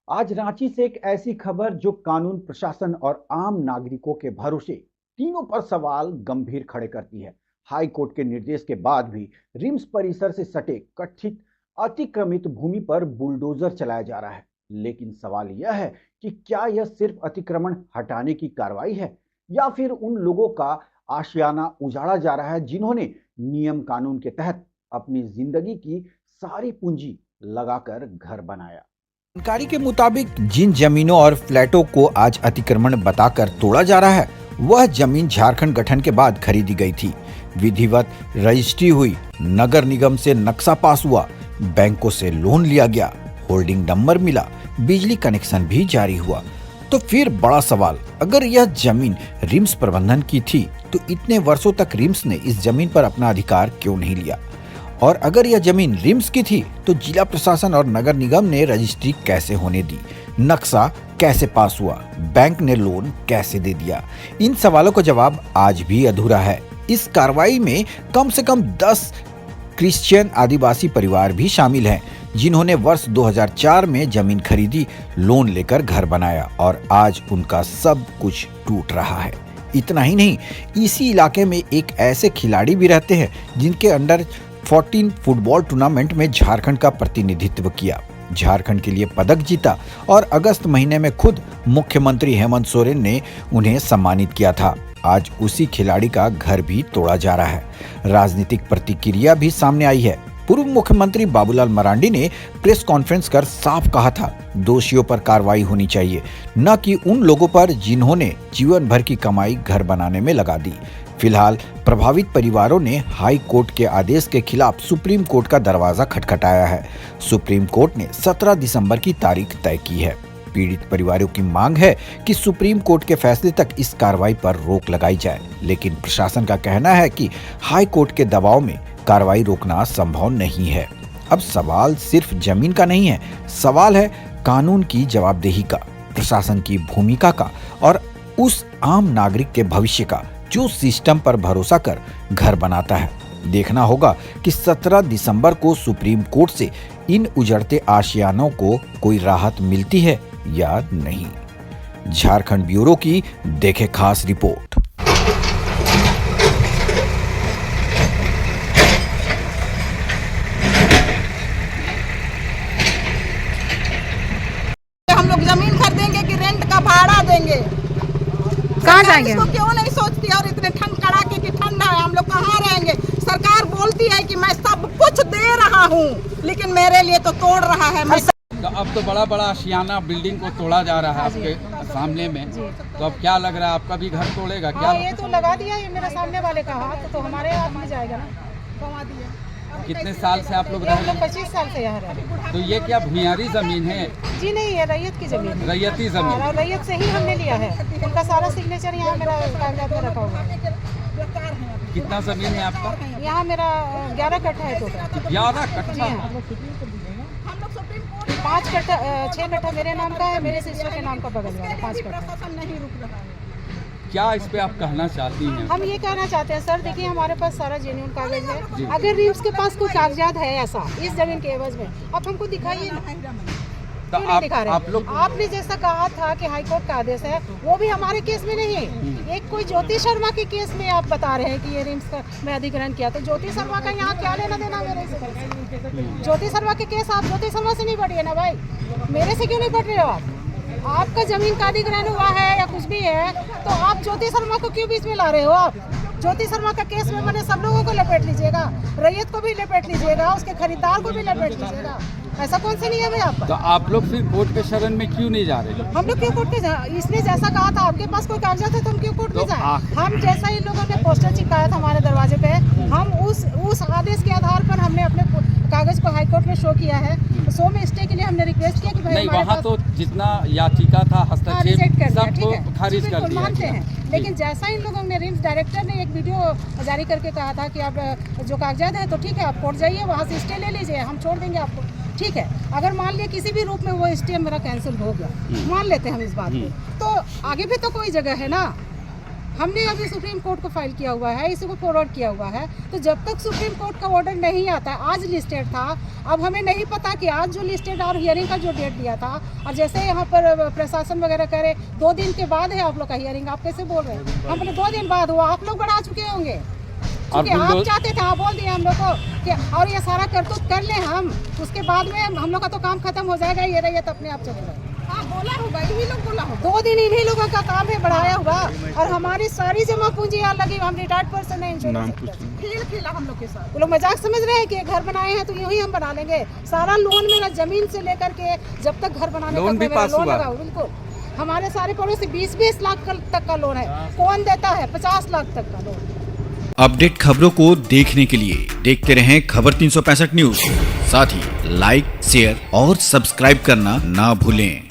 आज रांची से एक ऐसी खबर जो कानून प्रशासन और आम नागरिकों के भरोसे तीनों पर सवाल गंभीर खड़े करती है। हाई कोर्ट के निर्देश के बाद भी रिम्स परिसर से सटे कथित अतिक्रमित भूमि पर बुलडोजर चलाया जा रहा है। लेकिन सवाल यह है कि क्या यह सिर्फ अतिक्रमण हटाने की कार्रवाई है या फिर उन लोगों का आशियाना उजाड़ा जा रहा है जिन्होंने नियम कानून के तहत अपनी जिंदगी की सारी पूंजी लगाकर घर बनाया। जानकारी के मुताबिक जिन जमीनों और फ्लैटों को आज अतिक्रमण बताकर तोड़ा जा रहा है, वह जमीन झारखंड गठन के बाद खरीदी गई थी। विधिवत रजिस्ट्री हुई, नगर निगम से नक्शा पास हुआ, बैंकों से लोन लिया गया, होल्डिंग नंबर मिला, बिजली कनेक्शन भी जारी हुआ। तो फिर बड़ा सवाल, अगर यह जमीन रिम्स प्रबंधन की थी तो इतने वर्षों तक रिम्स ने इस जमीन पर अपना अधिकार क्यों नहीं लिया? और अगर यह जमीन रिम्स की थी तो जिला प्रशासन और नगर निगम ने रजिस्ट्री कैसे होने दी? नक्शा कैसे पास हुआ? बैंक ने लोन कैसे दे दिया? इन सवालों का जवाब आज भी अधूरा है। इस कार्रवाई में कम से कम 10 क्रिश्चियन आदिवासी परिवार भी शामिल हैं, जिन्होंने वर्ष 2004 में जमीन खरीदी, लोन लेकर घर बनाया और आज उनका सब कुछ टूट रहा है। इतना ही नहीं, इसी इलाके में एक ऐसे खिलाड़ी भी रहते हैं जिनके अंडर 14 फुटबॉल टूर्नामेंट में झारखंड का प्रतिनिधित्व किया, झारखंड के लिए पदक जीता और अगस्त महीने में खुद मुख्यमंत्री हेमंत सोरेन ने उन्हें सम्मानित किया था। आज उसी खिलाड़ी का घर भी तोड़ा जा रहा है। राजनीतिक प्रतिक्रिया भी सामने आई है। पूर्व मुख्यमंत्री बाबूलाल मरांडी ने प्रेस कॉन्फ्रेंस कर साफ कहा था, दोषियों पर कार्रवाई होनी चाहिए, न कि उन लोगों पर जिन्होंने जीवन भर की कमाई घर बनाने में लगा दी। फिलहाल प्रभावित परिवारों ने हाई कोर्ट के आदेश के खिलाफ सुप्रीम कोर्ट का दरवाजा खटखटाया है। सुप्रीम कोर्ट ने 17 दिसंबर की तारीख तय की है। पीड़ित परिवारों की मांग है कि सुप्रीम कोर्ट के फैसले तक इस कार्रवाई पर रोक लगाई जाए, लेकिन प्रशासन का कहना है कि हाई कोर्ट के दबाव में कार्रवाई रोकना संभव नहीं है। अब सवाल सिर्फ जमीन का नहीं है, सवाल है कानून की जवाबदेही का, प्रशासन की भूमिका का और उस आम नागरिक के भविष्य का जो सिस्टम पर भरोसा कर घर बनाता है। देखना होगा कि 17 दिसंबर को सुप्रीम कोर्ट से इन उजड़ते आशियानों को कोई राहत मिलती है या नहीं। झारखंड ब्यूरो की देखे खास रिपोर्ट। हम लोग जमीन खरीदेंगे कि रेंट का भाड़ा देंगे? कहाँ जाएंगे? इसको क्यों नहीं सोचती? और इतने ठंड कड़ाके की ठंड है, हम लोग कहाँ रहेंगे? सरकार बोलती है कि मैं सब कुछ दे रहा हूँ, लेकिन मेरे लिए तो तोड़ रहा है। तो अब तो बड़ा बड़ा आशियाना बिल्डिंग को तोड़ा जा रहा है आपके सामने में, तो अब क्या लग रहा है आपका भी घर तोड़ेगा क्या? ये तो लगा दिया, ये मेरे सामने वाले का हाथ तो हमारे हाथ में जाएगा ना। गंवा दिया। कितने साल से आप लोग रह रहे हैं? 25 साल से यहाँ रह रहे हैं। तो ये क्या भूमियारी जमीन है? जी नहीं, ये रैयत की जमीन है। रैयती जमीन? और रैयत से ही हमने लिया है। उनका सारा सिग्नेचर यहाँ मेरा कागजात में रखा हुआ है। कितना जमीन है आपका? यहाँ मेरा 11 कट्ठा है टोटल। 11 कट्ठा? 5 कट्ठा 6 कट्ठा मेरे नाम का है, मेरे सिस्टर के नाम का बगल में 5 कट्ठा। क्या इस पे आप कहना चाहती हैं? हम ये कहना चाहते हैं सर, देखिए हमारे पास सारा जेन्युइन कागज है। अगर रिम्स के पास कोई कागजात है ऐसा इस जमीन के एवज में, आप हमको दिखाइए ना। तो क्यों नहीं दिखा रहे? आप लोग आपने जैसा कहा था कि हाई कोर्ट का आदेश है, वो भी हमारे केस में नहीं है। एक कोई ज्योति शर्मा के केस में आप बता रहे हैं कि ये रिम्स का में अधिग्रहण किया, तो ज्योति शर्मा का यहाँ क्या लेना देना मेरे से? ज्योति शर्मा के केस आप ज्योति शर्मा से नहीं बढ़िए ना भाई, मेरे से क्यों नहीं बढ़ रहे हो आप? आपका जमीन का अधिग्रहण हुआ है या कुछ भी है तो आप ज्योति शर्मा को क्यों बीच में ला रहे हो? आप ज्योति शर्मा का केस में मैंने सब लोगों को लपेट लीजिएगा, रैयत को भी लपेट लीजिएगा, उसके खरीदार को भी लपेट लीजिएगा। ऐसा कौन सा नियम है आपका? तो आप लोग फिर कोर्ट के शरण में क्यों नहीं जा रहे? हम लोग क्यों कोर्ट में इसने जैसा कहा था, आपके पास कोई कागजात है तो हम क्यों कोर्ट में जाए? हम जैसा इन लोगों ने पोस्टर चिपकाया था हमारे दरवाजे पे, हम उस आदेश के आधार पर हमने अपने कागज को हाई कोर्ट में शो किया है। शो में स्टे के लिए हमने रिक्वेस्ट किया कि भाई नहीं, वहाँ तो जितना याचिका था हस्तक्षेप सबको खारिज कर दिया। मानते हैं, लेकिन जैसा इन लोगों ने रिम्स डायरेक्टर ने एक वीडियो जारी करके कहा था कि आप जो कागजात है तो ठीक है, आप कोर्ट जाइए, वहाँ से स्टे ले लीजिए, हम छोड़ देंगे आपको। ठीक है, अगर मान लिया किसी भी रूप में वो स्टे मेरा कैंसिल हो गया, मान लेते हैं हम इस बात को, तो आगे भी तो कोई जगह है ना। हमने अभी सुप्रीम कोर्ट को फाइल किया हुआ है, इसी को फॉरवर्ड किया हुआ है। तो जब तक सुप्रीम कोर्ट का ऑर्डर नहीं आता, आज लिस्टेड था, अब हमें नहीं पता कि आज जो लिस्टेड और हियरिंग का जो डेट दिया था, और जैसे यहाँ पर प्रशासन वगैरह करे 2 दिन के बाद है आप लोग का हियरिंग, आप कैसे बोल रहे हैं? हम बोले 2 दिन बाद हुआ, आप लोग बढ़ा चुके होंगे क्योंकि आप चाहते थे, आप बोल दिए हम लोग को कि और ये सारा करतूत कर लें हम, उसके बाद में हम लोग का तो काम खत्म हो जाएगा, ये रहिए तो अपने आप चले जाए। हाँ बोला होगा, यही लोग बोला होगा। 2 दिन इन्हीं लोगों का काम है, बढ़ाया हुआ, और हमारी सारी जमा पूंजी यहाँ लगी। हम रिटायर्ड पर्सन है, इंश्योरेंस खेल खेला हम लोग के साथ। वो लोग मजाक समझ रहे हैं कि घर बनाए हैं तो यूं ही हम बना लेंगे। सारा लोन मेरा जमीन से लेकर के जब तक घर बनाने लोन भी पास हुआ। लगा, बिल्कुल। हमारे सारे पड़ोसी 20-20 लाख तक का लोन है, कौन देता है 50 लाख तक का लोन। अपडेट खबरों को देखने के लिए देखते रहें खबर 365 न्यूज। साथ ही लाइक, शेयर और सब्सक्राइब करना ना भूलें।